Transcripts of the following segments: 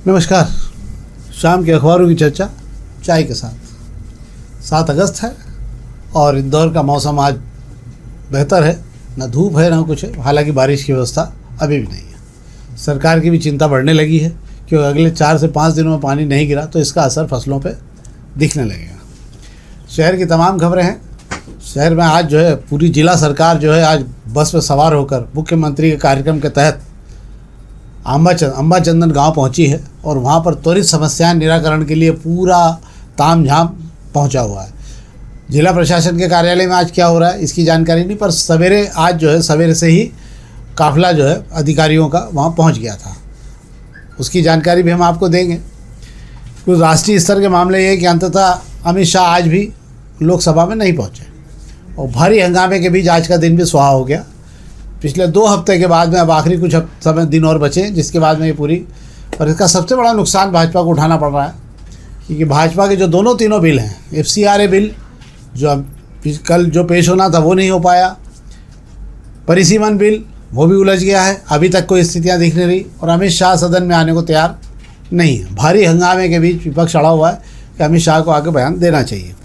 नमस्कार। शाम के अखबारों की चर्चा चाय के साथ। 7 अगस्त है और इंदौर का मौसम आज बेहतर है, ना धूप है ना कुछ है। हालांकि बारिश की व्यवस्था अभी भी नहीं है। सरकार की भी चिंता बढ़ने लगी है क्योंकि अगले 4 से 5 दिनों में पानी नहीं गिरा तो इसका असर फसलों पे दिखने लगेगा। शहर की तमाम खबरें हैं। शहर में आज जो है पूरी जिला सरकार जो है आज बस में सवार होकर मुख्यमंत्री के कार्यक्रम के तहत अम्बा चंदन गांव पहुंची है और वहां पर त्वरित समस्याएं निराकरण के लिए पूरा तामझाम पहुंचा हुआ है। जिला प्रशासन के कार्यालय में आज क्या हो रहा है इसकी जानकारी नहीं, पर सवेरे आज जो है सवेरे से ही काफ़िला जो है अधिकारियों का वहां पहुंच गया था। उसकी जानकारी भी हम आपको देंगे। कुछ राष्ट्रीय स्तर के मामले ये है कि अंततः अमित शाह आज भी लोकसभा में नहीं पहुँचे और भारी हंगामे के बीच आज का दिन भी सुहा हो गया। पिछले 2 हफ्ते के बाद में अब आखिरी कुछ समय दिन और बचे जिसके बाद में ये पूरी, और इसका सबसे बड़ा नुकसान भाजपा को उठाना पड़ रहा है क्योंकि भाजपा के जो तीनों बिल हैं, FCRA बिल जो कल जो पेश होना था वो नहीं हो पाया, परिसीमन बिल वो भी उलझ गया है, अभी तक कोई स्थितियां दिख नहीं रही और अमित शाह सदन में आने को तैयार नहीं है। भारी हंगामे के बीच विपक्ष अड़ा हुआ है कि अमित शाह को आगे बयान देना चाहिए।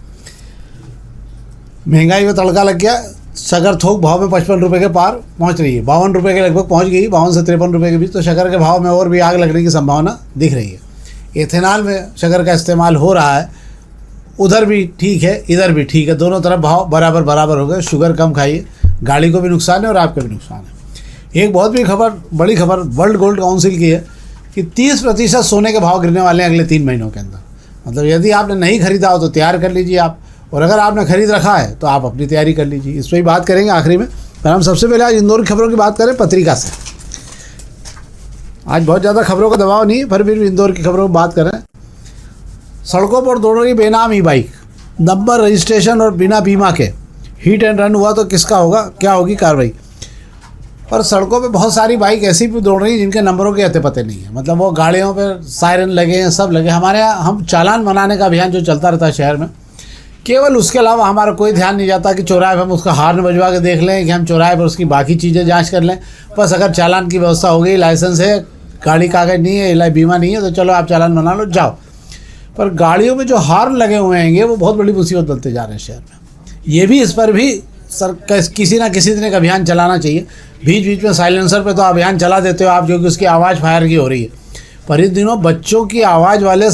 महंगाई में तड़का लग गया। शक्कर थोक भाव में 55 रुपये के पार पहुंच रही है, 52 रुपये के लगभग पहुंच गई, 52 से 53 रुपये के बीच। तो शक्कर के भाव में और भी आग लगने की संभावना दिख रही है। एथेनॉल में शक्कर का इस्तेमाल हो रहा है, उधर भी ठीक है इधर भी ठीक है, दोनों तरफ भाव बराबर हो गए। शुगर कम खाइए, गाड़ी को भी नुकसान है और आपको भी नुकसान है। एक बहुत बड़ी खबर वर्ल्ड गोल्ड काउंसिल की है कि 30% सोने के भाव गिरने वाले हैं अगले 3 महीनों के अंदर। मतलब यदि आपने नहीं खरीदा हो तो तैयार कर लीजिए आप, और अगर आपने खरीद रखा है तो आप अपनी तैयारी कर लीजिए। इस पर ही बात करेंगे आखिरी में। पर हम सबसे पहले आज इंदौर की खबरों की बात करें पत्रिका से। आज बहुत ज़्यादा खबरों का दबाव नहीं, पर फिर भी इंदौर की खबरों की बात करें। सड़कों पर दौड़ रही बेनाम ई बाइक, नंबर रजिस्ट्रेशन और बिना बीमा के हिट एंड रन हुआ तो किसका होगा, क्या होगी कार्रवाई। पर सड़कों पे बहुत सारी बाइक ऐसी भी दौड़ रही हैं जिनके नंबरों के अते पते नहीं है। मतलब वो गाड़ियों पर सायरन लगे हैं, सब लगे। हमारे यहाँ हम चालान बनाने का अभियान जो चलता रहता है शहर में, केवल उसके अलावा हमारा कोई ध्यान नहीं जाता कि चौराहे पर हम उसका हार्न बजवा के देख लें, कि हम चौराहे पर उसकी बाकी चीज़ें जांच कर लें। बस अगर चालान की व्यवस्था हो गई, लाइसेंस है, गाड़ी कागज नहीं है, बीमा नहीं है, तो चलो आप चालान बना लो जाओ। पर गाड़ियों में जो हार्न लगे हुए हैं वो बहुत बड़ी मुसीबत बनते जा रहे हैं शहर में। ये भी, इस पर भी किसी ना किसी दिन एक अभियान चलाना चाहिए। बीच बीच में साइलेंसर पर तो अभियान चला देते हो आप, जो कि उसकी आवाज़ फायर की हो रही है। पर इन दिनों बच्चों की आवाज़ वाले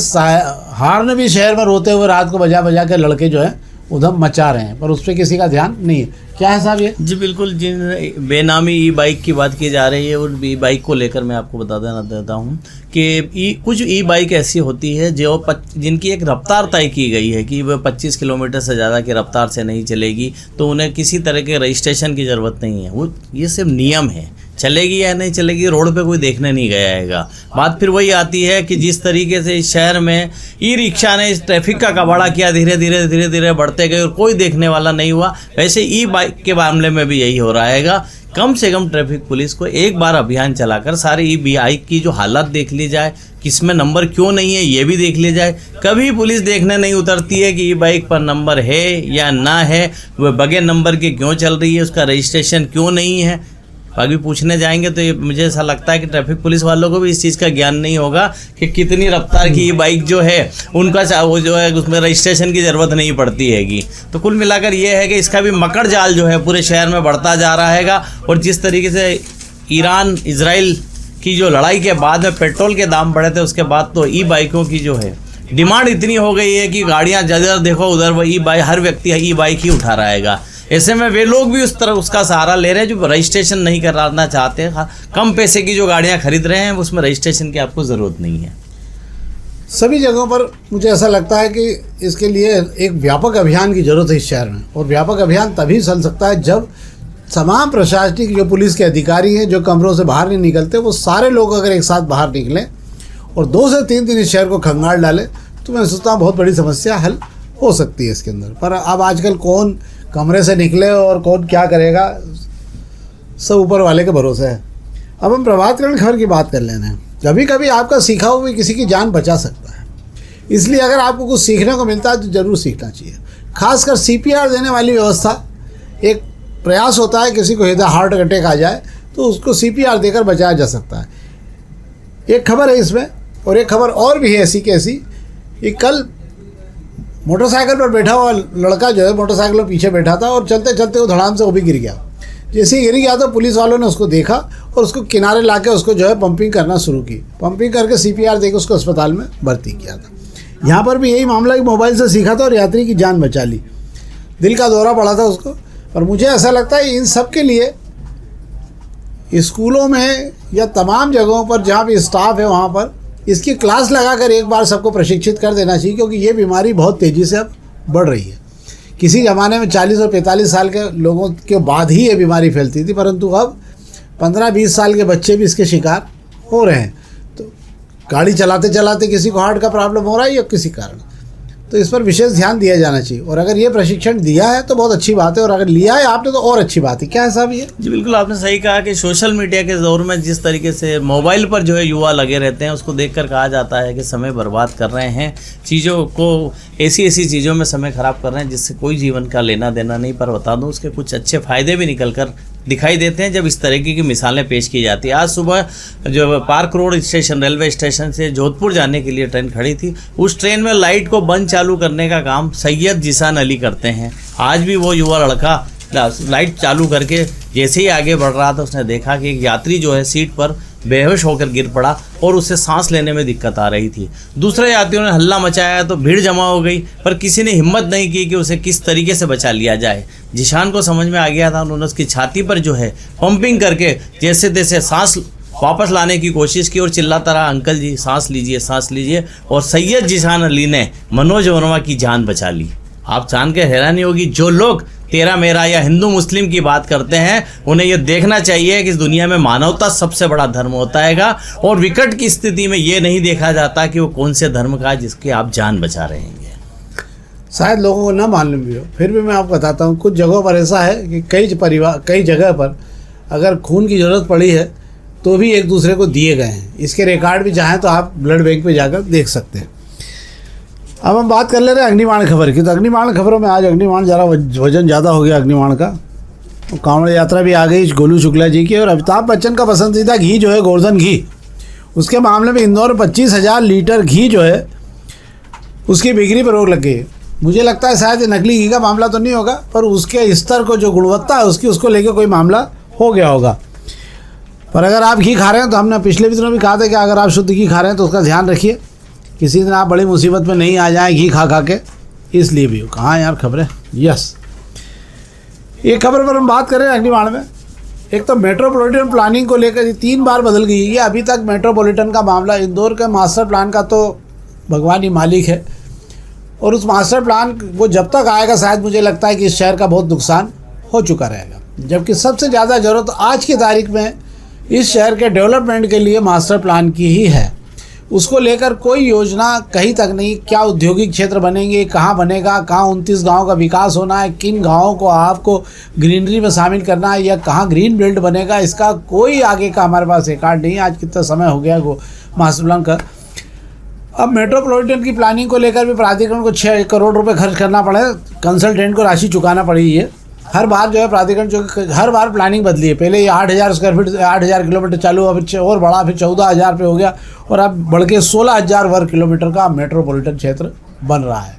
हार्न भी शहर में रोते हुए रात को बजा के लड़के जो है उधम मचा रहे हैं, पर उस पर किसी का ध्यान नहीं है। क्या है साहब ये? जी बिल्कुल, जिन बेनामी ई बाइक की बात की जा रही है, और ई बाइक को लेकर मैं आपको बता देता हूँ कि कुछ ई बाइक ऐसी होती है जो जिनकी एक रफ्तार तय की गई है कि वह 25 किलोमीटर से ज़्यादा की रफ्तार से नहीं चलेगी, तो उन्हें किसी तरह के रजिस्ट्रेशन की ज़रूरत नहीं है। वो ये सिर्फ नियम है, चलेगी या नहीं चलेगी रोड पे कोई देखने नहीं गया हैगा। बात फिर वही आती है कि जिस तरीके से इस शहर में ई रिक्शा ने इस ट्रैफिक का कबाड़ा किया, धीरे धीरे बढ़ते गए और कोई देखने वाला नहीं हुआ, वैसे ई बाइक के मामले में भी यही हो रहा हैगा। कम से कम ट्रैफिक पुलिस को एक बार अभियान चलाकर सारे ई बाइक की जो हालत देख ली जाए, किसमें नंबर क्यों नहीं है ये भी देख लिया जाए। कभी पुलिस देखने नहीं उतरती है कि ई बाइक पर नंबर है या ना है, वह बगैर नंबर के क्यों चल रही है, उसका रजिस्ट्रेशन क्यों नहीं है। अभी पूछने जाएंगे तो ये मुझे ऐसा लगता है कि ट्रैफिक पुलिस वालों को भी इस चीज़ का ज्ञान नहीं होगा कि कितनी रफ्तार की ये बाइक जो है उनका वो जो है उसमें रजिस्ट्रेशन की ज़रूरत नहीं पड़ती हैगी। तो कुल मिलाकर ये है कि इसका भी मकड़ जाल जो है पूरे शहर में बढ़ता जा रहा हैगा। और जिस तरीके से ईरान इजराइल की जो लड़ाई के बाद में पेट्रोल के दाम बढ़े थे, उसके बाद तो ई बाइकों की जो है डिमांड इतनी हो गई है कि गाड़ियाँ जिधर देखो उधर वो ई बाइक, हर व्यक्ति ई बाइक ही उठा रहेगा। ऐसे में वे लोग भी उस तरह उसका सहारा ले रहे हैं जो रजिस्ट्रेशन नहीं कराना चाहते हैं। कम पैसे की जो गाड़ियां खरीद रहे हैं उसमें रजिस्ट्रेशन की आपको ज़रूरत नहीं है। सभी जगहों पर मुझे ऐसा लगता है कि इसके लिए एक व्यापक अभियान की ज़रूरत है इस शहर में। और व्यापक अभियान तभी चल सकता है जब तमाम प्रशासनिक जो पुलिस के अधिकारी हैं जो कमरों से बाहर नहीं निकलते, वो सारे लोग अगर एक साथ बाहर निकलें और 2 से 3 दिन इस शहर को खंगाल डालें तो मैं सोचता हूँ बहुत बड़ी समस्या हल हो सकती है इसके अंदर। पर अब आजकल कौन कमरे से निकले और कौन क्या करेगा, सब ऊपर वाले के भरोसे है। अब हम प्रभातकरण खबर की बात कर लेना है। कभी कभी आपका सीखा हुआ भी किसी की जान बचा सकता है, इसलिए अगर आपको कुछ सीखने को मिलता है तो ज़रूर सीखना चाहिए। खासकर CPR देने वाली व्यवस्था, एक प्रयास होता है किसी को हार्ट अटैक आ जाए तो उसको CPR देकर बचाया जा सकता है। एक खबर है इसमें और एक खबर और भी है ऐसी की ऐसी कि कल मोटरसाइकिल पर बैठा हुआ लड़का जो है मोटरसाइकिल पर पीछे बैठा था और चलते चलते वो धड़ाम से वो भी गिर गया। जैसे ही गिर गया तो पुलिस वालों ने उसको देखा और उसको किनारे लाके उसको जो है पंपिंग करना शुरू की। पंपिंग करके CPR देके उसको अस्पताल में भर्ती किया था। यहाँ पर भी यही मामला कि मोबाइल से सीखा था और यात्री की जान बचा ली। दिल का दौरा पड़ा था उसको। और मुझे ऐसा लगता है इन सब के लिए स्कूलों में या तमाम जगहों पर जहाँ भी स्टाफ है वहाँ पर इसकी क्लास लगाकर एक बार सबको प्रशिक्षित कर देना चाहिए, क्योंकि ये बीमारी बहुत तेज़ी से अब बढ़ रही है। किसी ज़माने में 40 और 45 साल के लोगों के बाद ही ये बीमारी फैलती थी, परंतु अब 15-20 साल के बच्चे भी इसके शिकार हो रहे हैं। तो गाड़ी चलाते चलाते किसी को हार्ट का प्रॉब्लम हो रहा है या किसी कारण, तो इस पर विशेष ध्यान दिया जाना चाहिए। और अगर ये प्रशिक्षण दिया है तो बहुत अच्छी बात है, और अगर लिया है आपने तो और अच्छी बात है। क्या है साहब ये? जी बिल्कुल, आपने सही कहा कि सोशल मीडिया के दौर में जिस तरीके से मोबाइल पर जो है युवा लगे रहते हैं, उसको देखकर कहा जाता है कि समय बर्बाद कर रहे हैं, चीज़ों को ऐसी चीज़ों में समय खराब कर रहे हैं जिससे कोई जीवन का लेना देना नहीं। पर बता दूं उसके कुछ अच्छे फ़ायदे भी निकल कर दिखाई देते हैं जब इस तरीके की मिसालें पेश की जाती है। आज सुबह जो park road station railway station से जोधपुर जाने के लिए ट्रेन खड़ी थी, उस ट्रेन में लाइट को बंद चालू करने का काम सैयद जिसान अली करते हैं। आज भी वो युवा लड़का लाइट चालू करके जैसे ही आगे बढ़ रहा था, उसने देखा कि एक यात्री जो है सीट पर बेहोश होकर गिर पड़ा और उससे सांस लेने में दिक्कत आ रही थी। दूसरे यात्रियों ने हल्ला मचाया तो भीड़ जमा हो गई, पर किसी ने हिम्मत नहीं की कि उसे किस तरीके से बचा लिया जाए। जिशान को समझ में आ गया था, उन्होंने उसकी छाती पर जो है पंपिंग करके जैसे तैसे सांस वापस लाने की कोशिश की और चिल्लाता रहा, अंकल जी सांस लीजिए। और सैयद जिशान अली ने मनोज वर्मा की जान बचा ली। आप जान के हैरानी होगी, जो लोग तेरा मेरा या हिंदू मुस्लिम की बात करते हैं उन्हें यह देखना चाहिए कि इस दुनिया में मानवता सबसे बड़ा धर्म होता है, और विकट की स्थिति में ये नहीं देखा जाता कि वो कौन से धर्म का है जिसकी आप जान बचा रहे हैं। शायद लोगों को ना मालूम भी हो, फिर भी मैं आपको बताता हूँ। कुछ जगहों पर ऐसा है कि कई जगह पर अगर खून की ज़रूरत पड़ी है तो भी एक दूसरे को दिए गए हैं। इसके रिकॉर्ड भी चाहें तो आप ब्लड बैंक पे जाकर देख सकते हैं। अब हम बात कर ले रहे हैं अग्निबाण खबर की। तो अग्निबाण खबरों में आज अग्निबाण ज़रा वजन ज़्यादा हो गया अग्निबाण का। तो कांवड़ यात्रा भी आ गई गोलू शुक्ला जी की, और अमिताभ बच्चन का पसंदीदा घी जो है गोवर्धन घी, उसके मामले में इंदौर में 25,000 लीटर घी जो है उसकी बिक्री पर रोक लग गई है। मुझे लगता है शायद ये नकली घी का मामला तो नहीं होगा, पर उसके स्तर को जो गुणवत्ता है उसको लेकर कोई मामला हो गया होगा। पर अगर आप घी खा रहे हैं तो हमने पिछले दिनों भी कहा था कि अगर आप शुद्ध घी खा रहे हैं तो उसका ध्यान रखिए, किसी दिन आप बड़ी मुसीबत में नहीं आ जाएं घी खा के। इसलिए भी कहाँ यार खबरें। यस, एक खबर पर हम बात करें अग्निबाण में। एक तो मेट्रोपॉलिटन प्लानिंग को लेकर 3 बार बदल गई है। अभी तक मेट्रोपॉलिटन का मामला, इंदौर के मास्टर प्लान का तो भगवान ही मालिक है, और उस मास्टर प्लान वो जब तक आएगा शायद मुझे लगता है कि इस शहर का बहुत नुकसान हो चुका रहेगा। जबकि सबसे ज़्यादा ज़रूरत आज की तारीख में इस शहर के डेवलपमेंट के लिए मास्टर प्लान की ही है। उसको लेकर कोई योजना कहीं तक नहीं। क्या औद्योगिक क्षेत्र बनेंगे, कहाँ बनेगा, कहाँ 29 गाँव का विकास होना है, किन गाँवों को आपको ग्रीनरी में शामिल करना है, या कहाँ ग्रीन बेल्ट बनेगा, इसका कोई आगे का हमारे पास रिकॉर्ड नहीं है। आज कितना समय हो गया वो मास्टर प्लान का। अब मेट्रोपॉलिटन की प्लानिंग को लेकर भी प्राधिकरण को 6 करोड़ रुपए खर्च करना पड़े, कंसल्टेंट को राशि चुकाना पड़ी है। हर बार जो है प्राधिकरण जो हर बार प्लानिंग बदली है। पहले ये 8,000 स्क्वायर फीट 8,000 किलोमीटर चालू, अब और बढ़ा, फिर 14,000 पे हो गया, और अब बढ़ के 16,000 वर्ग किलोमीटर का मेट्रोपॉलिटन क्षेत्र बन रहा है।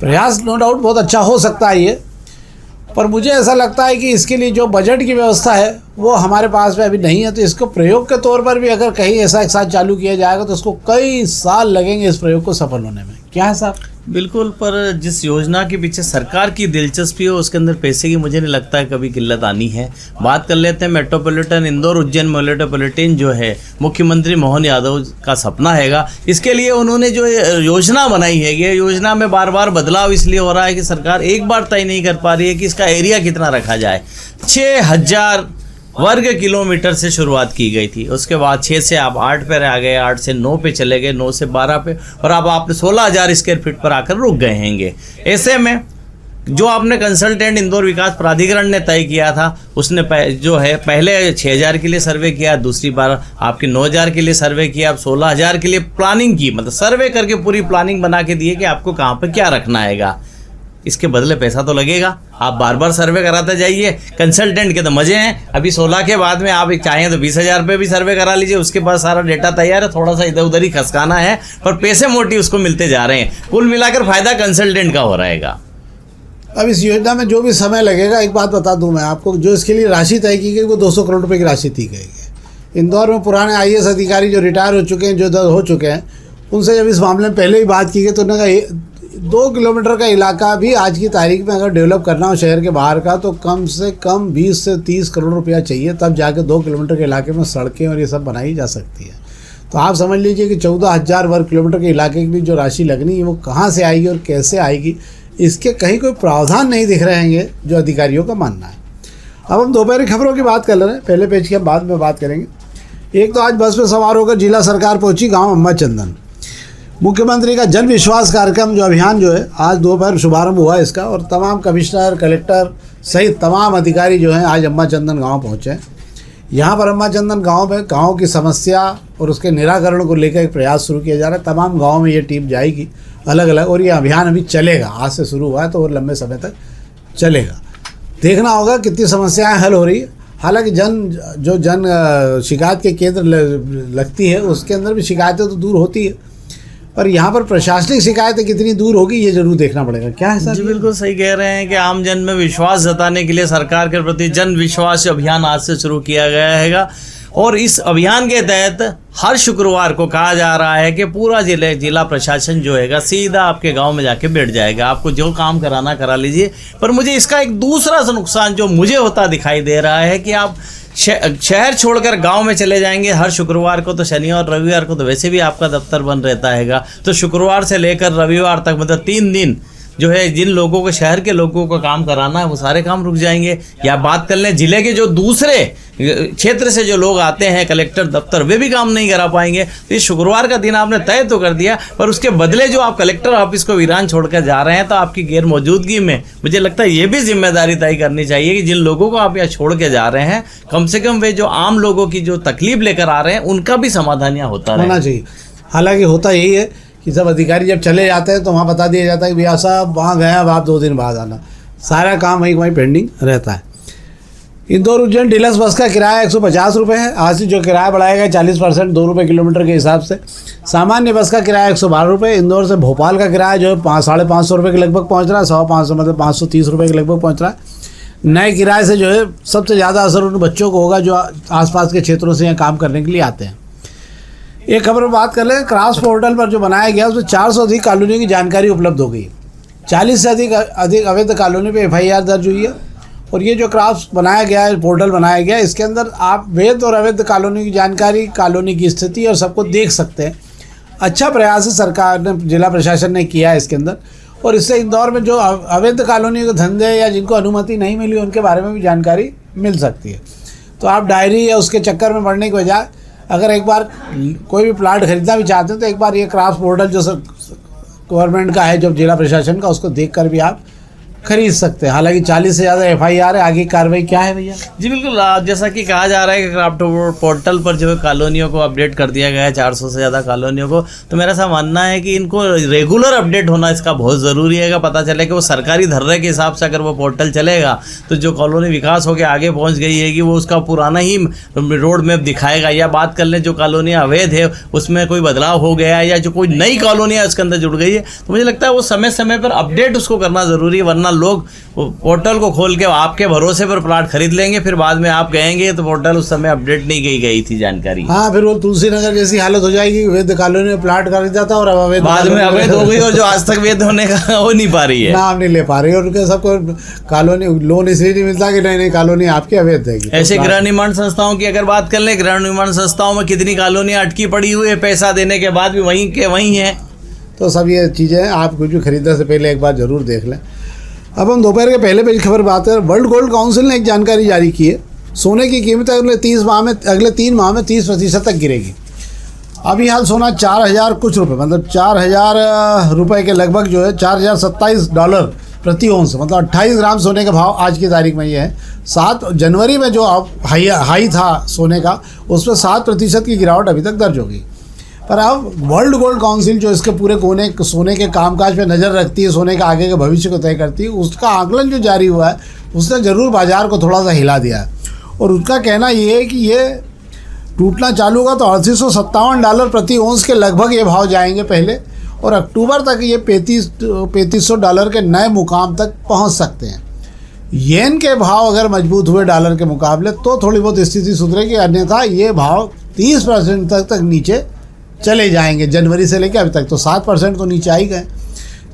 प्रयास नो डाउट बहुत अच्छा हो सकता है ये, पर मुझे ऐसा लगता है कि इसके लिए जो बजट की व्यवस्था है वो हमारे पास में अभी नहीं है। तो इसको प्रयोग के तौर पर भी अगर कहीं ऐसा एक साथ चालू किया जाएगा तो उसको कई साल लगेंगे इस प्रयोग को सफल होने में। क्या है साहब? बिल्कुल, पर जिस योजना के पीछे सरकार की दिलचस्पी हो उसके अंदर पैसे की मुझे नहीं लगता है कभी किल्लत आनी है। बात कर लेते हैं मेट्रोपॉलिटन इंदौर उज्जैन मेट्रोपॉलिटन जो है मुख्यमंत्री मोहन यादव का सपना हैगा। इसके लिए उन्होंने जो योजना बनाई है, ये योजना में बार बार बदलाव इसलिए हो रहा है कि सरकार एक बार तय नहीं कर पा रही है कि इसका एरिया कितना रखा जाए। 6,000 वर्ग किलोमीटर से शुरुआत की गई थी, उसके बाद 6 से आप 8 पे आ गए, 8 से 9 पे चले गए, 9 से 12 पे, और अब आप 16,000 स्क्वायर फीट पर आकर रुक गए हैंगे। ऐसे में जो आपने कंसल्टेंट इंदौर विकास प्राधिकरण ने तय किया था, उसने जो है पहले 6,000 के लिए सर्वे किया, दूसरी बार आपके 9,000 के लिए सर्वे किया, अब 16,000 के लिए प्लानिंग की, मतलब सर्वे करके पूरी प्लानिंग बना के दी है कि आपको कहाँ पर क्या रखना हैगा। इसके बदले पैसा तो लगेगा। आप बार बार सर्वे कराते जाइए, कंसल्टेंट के तो मजे हैं। अभी 16 के बाद में आप चाहें तो 20,000 रुपये भी सर्वे करा लीजिए, उसके बाद सारा डेटा तैयार है, थोड़ा सा इधर उधर ही खसकाना है, पर पैसे मोटी उसको मिलते जा रहे हैं। कुल मिलाकर फायदा कंसल्टेंट का हो रहेगा। अब इस योजना में जो भी समय लगेगा, एक बात बता दूं मैं आपको, जो इसके लिए राशि तय की गई वो 200 करोड़ रुपए की राशि दी गई है। इंदौर में पुराने IAS अधिकारी जो रिटायर हो चुके हैं, जो हो चुके हैं, उनसे जब इस मामले में पहले ही बात की गई तो उन्होंने कहा 2 किलोमीटर का इलाका भी आज की तारीख में अगर डेवलप करना हो शहर के बाहर का, तो कम से कम 20 से 30 करोड़ रुपया चाहिए, तब जाके 2 किलोमीटर के इलाके में सड़कें और ये सब बनाई जा सकती है। तो आप समझ लीजिए कि 14,000 वर्ग किलोमीटर के इलाके की जो राशि लगनी है वो कहाँ से आएगी और कैसे आएगी, इसके कहीं कोई प्रावधान नहीं दिख रहे हैं जो अधिकारियों का मानना है। अब हम दोपहर की खबरों की बात कर रहे हैं, पहले पेज की हम बाद में बात करेंगे। एक तो आज बस में सवार होकर जिला सरकार पहुंची गांव अम्मा चंदन। मुख्यमंत्री का जन विश्वास कार्यक्रम जो अभियान जो है आज दोपहर शुभारंभ हुआ इसका, और तमाम कमिश्नर, कलेक्टर सहित तमाम अधिकारी जो हैं आज अम्मा चंदन गाँव पहुँचे। यहाँ पर अम्मा चंदन गाँव में गाँव की समस्या और उसके निराकरण को लेकर एक प्रयास शुरू किया जा रहा है। तमाम गाँव में ये टीम जाएगी अलग अलग, और ये अभियान अभी चलेगा, आज से शुरू हुआ है तो वो लंबे समय तक चलेगा। देखना होगा कितनी समस्याएं हल हो रही है। हालांकि जन शिकायत के केंद्र लगती है, उसके अंदर भी शिकायतें तो दूर होती है, पर यहाँ पर प्रशासनिक शिकायतें कितनी दूर होगी ये जरूर देखना पड़ेगा। क्या है सर? जी बिल्कुल सही कह रहे हैं कि आम जन में विश्वास जताने के लिए सरकार के प्रति जन विश्वास अभियान आज से शुरू किया गया है, और इस अभियान के तहत हर शुक्रवार को कहा जा रहा है कि पूरा जिला प्रशासन जो है सीधा आपके गांव में जाके बैठ जाएगा, आपको जो काम कराना करा लीजिए। पर मुझे इसका एक दूसरा नुकसान जो मुझे होता दिखाई दे रहा है कि आप शहर छोड़कर गांव में चले जाएंगे हर शुक्रवार को, तो शनि और रविवार को तो वैसे भी आपका दफ्तर बंद रहता है, तो शुक्रवार से लेकर रविवार तक मतलब 3 दिन जो है जिन लोगों को, शहर के लोगों को काम कराना है वो सारे काम रुक जाएंगे। या बात कर लें जिले के जो दूसरे क्षेत्र से जो लोग आते हैं कलेक्टर दफ्तर, वे भी काम नहीं करा पाएंगे। तो इस शुक्रवार का दिन आपने तय तो कर दिया, पर उसके बदले जो आप कलेक्टर ऑफिस को वीरान छोड़कर जा रहे हैं, तो आपकी गैर मौजूदगी में मुझे लगता है ये भी जिम्मेदारी तय करनी चाहिए कि जिन लोगों को आप यहाँ छोड़ के जा रहे हैं, कम से कम वे जो आम लोगों की जो तकलीफ लेकर आ रहे हैं उनका भी समाधान यहाँ होना चाहिए। हालांकि होता यही है कि सब अधिकारी जब चले जाते हैं तो वहाँ बता दिया जाता है कि भैया साहब वहाँ गए, अब आप 2 दिन बाद आना, सारा काम वहीं पेंडिंग रहता है। इंदौर उज्जैन डीलक्स बस का किराया 150 रुपये है। आज से जो किराया बढ़ाया गया 40%, 2 रुपये किलोमीटर के हिसाब से। सामान्य बस का किराया 112 रुपये। इंदौर से भोपाल का किराया जो है 550 रुपये के लगभग पहुँच रहा है, 550 मतलब 530 रुपये के लगभग पहुँच रहा है। नए किराए से जो है सबसे ज़्यादा असर उन बच्चों को होगा जो आसपास के क्षेत्रों से यहाँ काम करने के लिए आते हैं। एक खबर में बात कर लें, क्रास पोर्टल पर जो बनाया गया उसमें 400 से अधिक कॉलोनियों की जानकारी उपलब्ध हो गई। 40 से अधिक अवैध कॉलोनी पे FIR दर्ज हुई है। और ये जो क्रास बनाया गया है, पोर्टल बनाया गया है, इसके अंदर आप वैध और अवैध कॉलोनी की जानकारी, कॉलोनी की स्थिति और सबको देख सकते हैं। अच्छा प्रयास है सरकार ने, जिला प्रशासन ने किया है इसके अंदर। और इससे इंदौर में जो अवैध कॉलोनी के धंधे या जिनको अनुमति नहीं मिली उनके बारे में भी जानकारी मिल सकती है। तो आप डायरी या उसके चक्कर में पड़ने के बजाय अगर एक बार कोई भी प्लाट खरीदना भी चाहते हैं तो एक बार ये क्रास पोर्टल जो गवर्नमेंट का है, जो जिला प्रशासन का, उसको देखकर भी आप खरीद सकते हैं। हालांकि 40 से ज़्यादा FIR है। आगे कार्रवाई क्या है भैया? जी बिल्कुल, जैसा कि कहा जा रहा है कि क्राफ्ट पोर्टल पर जो है कॉलोनियों को अपडेट कर दिया गया है, 400 से ज़्यादा कॉलोनियों को। तो मेरा ऐसा मानना है कि इनको रेगुलर अपडेट होना इसका बहुत ज़रूरी है। पता चले कि वो सरकारी धर्रे के हिसाब से अगर वो पोर्टल चलेगा तो जो कॉलोनी विकास होकर आगे पहुँच गई है कि वो उसका पुराना ही रोड मैप दिखाएगा। या बात कर लें जो कॉलोनियाँ अवैध है उसमें कोई बदलाव हो गया है या जो कोई नई कॉलोनियाँ उसके अंदर जुड़ गई है, तो मुझे लगता है वो समय समय पर अपडेट उसको करना ज़रूरी है। वरना लोग पोर्टल को खोल के आपके भरोसे पर प्लाट खरीद लेंगे, फिर बाद में आप कहेंगे तो पोर्टल उस समय अपडेट नहीं गई थी जानकारी। हाँ, फिर वो तुलसी नगर जैसी हालत हो जाएगी, वैध कॉलोनी में प्लाट खरीदा था और अब अवैध बाद में अवैध हो गई और जो आज तक वैध होने का हो नहीं पा रही है, नाम नहीं ले पा रही है। और उनके सबको कॉलोनी लोन इसलिए नहीं मिलता कि नहीं कॉलोनी आपकी अवैध है। ऐसे गृह निर्माण संस्थाओं की अगर बात कर ले, गृह निर्माण संस्थाओं में कितनी कॉलोनियाँ अटकी पड़ी हुई है, पैसा देने के बाद भी वहीं के वहीं है। तो सब ये चीज़ें आप कुछ भी खरीदने से पहले एक बार जरूर देख लें। अब हम दोपहर के पहले पेज खबर बात करें। वर्ल्ड गोल्ड काउंसिल ने एक जानकारी जारी की है। सोने की कीमत अगले 3 माह में 30% तक गिरेगी। अभी हाल सोना 4,000 कुछ रुपये, मतलब 4,000 रुपये के लगभग जो है $4,027 प्रति औंस, मतलब 28 ग्राम सोने का भाव आज की तारीख में ये है। 7 जनवरी में जो हाई था सोने का, उसमें 7% की गिरावट अभी तक दर्ज होगी। पर अब वर्ल्ड गोल्ड काउंसिल जो इसके पूरे कोने सोने के कामकाज पे नज़र रखती है, सोने के आगे के भविष्य को तय करती है, उसका आकलन जो जारी हुआ है उसने ज़रूर बाज़ार को थोड़ा सा हिला दिया है। और उसका कहना ये है कि ये टूटना चालू होगा तो $3857 प्रति औंस के लगभग ये भाव जाएंगे पहले, और अक्टूबर तक ये $3500 के नए मुकाम तक पहुंच सकते हैं। येन के भाव अगर मजबूत हुए डॉलर के मुकाबले तो थोड़ी बहुत स्थिति सुधरेगी, अन्यथा ये भाव 30% तक नीचे चले जाएंगे। जनवरी से लेकर अभी तक तो 7% तो नीचे आ ही गए।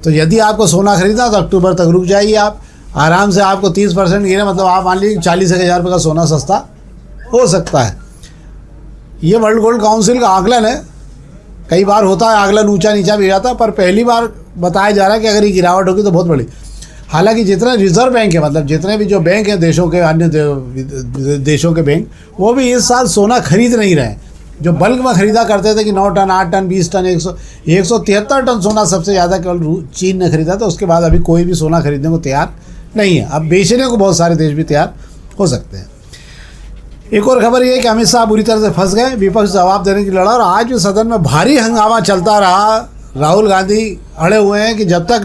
तो यदि आपको सोना खरीदना तो अक्टूबर तक रुक जाइए, आप आराम से आपको 30% गिरे, मतलब आप मान लीजिए 40,000 रुपये का सोना सस्ता हो सकता है। ये वर्ल्ड गोल्ड काउंसिल का आकलन है। कई बार होता है आकलन ऊंचा नीचा भी जाता है, पर पहली बार बताया जा रहा है कि अगर ये गिरावट होगी तो बहुत बड़ी। हालांकि जितने रिजर्व बैंक है, मतलब जितने भी जो बैंक हैं देशों के, अन्य देशों के बैंक, वो भी इस साल सोना खरीद नहीं रहे हैं। जो बल्क में खरीदा करते थे कि 9 टन 8 टन 20 टन 173 टन सोना सबसे ज़्यादा केवल चीन ने खरीदा था। उसके बाद अभी कोई भी सोना खरीदने को तैयार नहीं है। अब बेचने को बहुत सारे देश भी तैयार हो सकते हैं। एक और खबर ये है कि अमित शाह बुरी तरह से फंस गए, विपक्ष जवाब देने की लड़ा, और आज भी सदन में भारी हंगामा चलता रहा। राहुल गांधी अड़े हुए हैं कि जब तक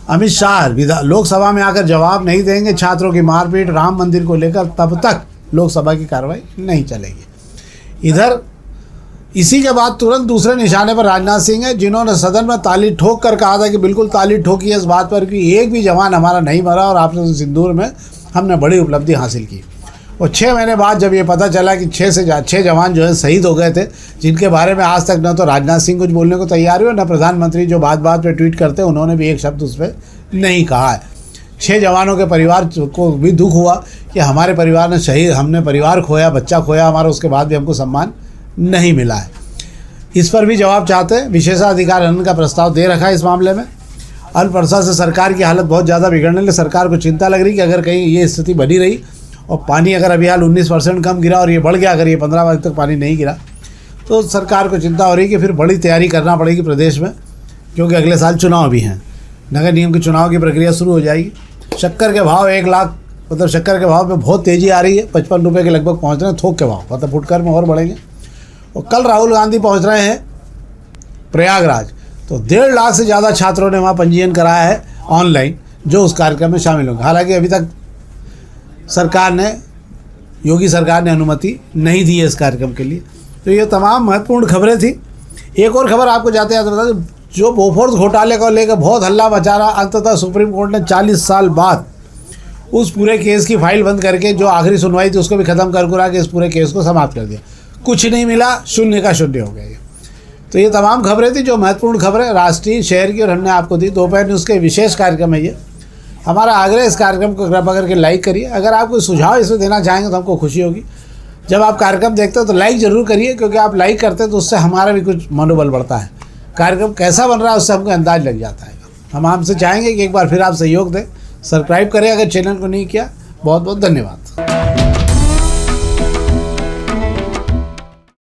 अमित शाह लोकसभा में आकर जवाब नहीं देंगे छात्रों की मारपीट, राम मंदिर को लेकर, तब तक लोकसभा की कार्रवाई नहीं चलेगी। इधर इसी के बाद तुरंत दूसरे निशाने पर राजनाथ सिंह है, जिन्होंने सदन में ताली ठोक कर कहा था कि बिल्कुल ताली ठोकी है इस बात पर कि एक भी जवान हमारा नहीं मरा और ऑपरेशन सिंदूर में हमने बड़ी उपलब्धि हासिल की। और 6 महीने बाद जब ये पता चला कि 6 जवान जो है शहीद हो गए थे, जिनके बारे में आज तक न तो राजनाथ सिंह कुछ बोलने को तैयार हुए, न प्रधानमंत्री जो बात बात पे ट्वीट करते हैं उन्होंने भी एक शब्द उस पर नहीं कहा है। 6 जवानों के परिवार को भी दुख हुआ कि हमारे परिवार ने हमने परिवार खोया, बच्चा खोया हमारा, उसके बाद भी हमको सम्मान नहीं मिला है। इस पर भी जवाब चाहते हैं। विशेषाधिकार हनन का प्रस्ताव दे रखा है इस मामले में। अल्पवर्षा से सरकार की हालत बहुत ज़्यादा बिगड़ने लगी। सरकार को चिंता लग रही कि अगर कहीं ये स्थिति बनी रही और पानी अगर अभी हाल 19% कम गिरा और ये बढ़ गया, अगर ये 15 बजे तक पानी नहीं गिरा तो सरकार को चिंता हो रही है कि फिर बड़ी तैयारी करना पड़ेगी प्रदेश में, क्योंकि अगले साल चुनाव भी हैं। नगर निगम के चुनाव की प्रक्रिया शुरू हो जाएगी। शक्कर के भाव 1 लाख, मतलब शक्कर के भाव में बहुत तेज़ी आ रही है। 55 रुपये के लगभग पहुँच रहे हैं थोक के भाव, मतलब फुटकर में और बढ़ेंगे। और कल राहुल गांधी पहुँच रहे हैं प्रयागराज, तो 1.5 लाख से ज़्यादा छात्रों ने वहाँ पंजीयन कराया है ऑनलाइन, जो उस कार्यक्रम में शामिल होंगे। हालांकि अभी तक योगी सरकार ने अनुमति नहीं दी है इस कार्यक्रम के लिए। तो ये तमाम महत्वपूर्ण खबरें थी। एक और खबर आपको जाते जाते बता दें, जो बोफोर्स घोटाले को लेकर बहुत हल्ला मचा रहा, अंततः सुप्रीम कोर्ट ने 40 साल बाद उस पूरे केस की फाइल बंद करके जो आखिरी सुनवाई थी उसको भी ख़त्म कर इस पूरे केस को समाप्त कर दिया। कुछ नहीं मिला, शून्य का शून्य हो गया ये। तो ये तमाम खबरें थी जो महत्वपूर्ण खबरें राष्ट्रीय, शहर की, और हमने आपको दी। दोपहर न्यूज़ के विशेष कार्यक्रम है ये। हमारा आग्रह, इस कार्यक्रम को कृपा करके लाइक करिए। अगर आप कोई सुझाव इसमें देना चाहेंगे तो हमको खुशी होगी। जब आप कार्यक्रम देखते हो तो लाइक ज़रूर करिए, क्योंकि आप लाइक करते हैं तो उससे हमारा भी कुछ मनोबल बढ़ता है। कार्यक्रम कैसा बन रहा है उससे हमको अंदाज लग जाता है। हम आपसे चाहेंगे कि एक बार फिर आप सहयोग दें, सब्सक्राइब करें अगर चैनल को नहीं किया। बहुत बहुत धन्यवाद।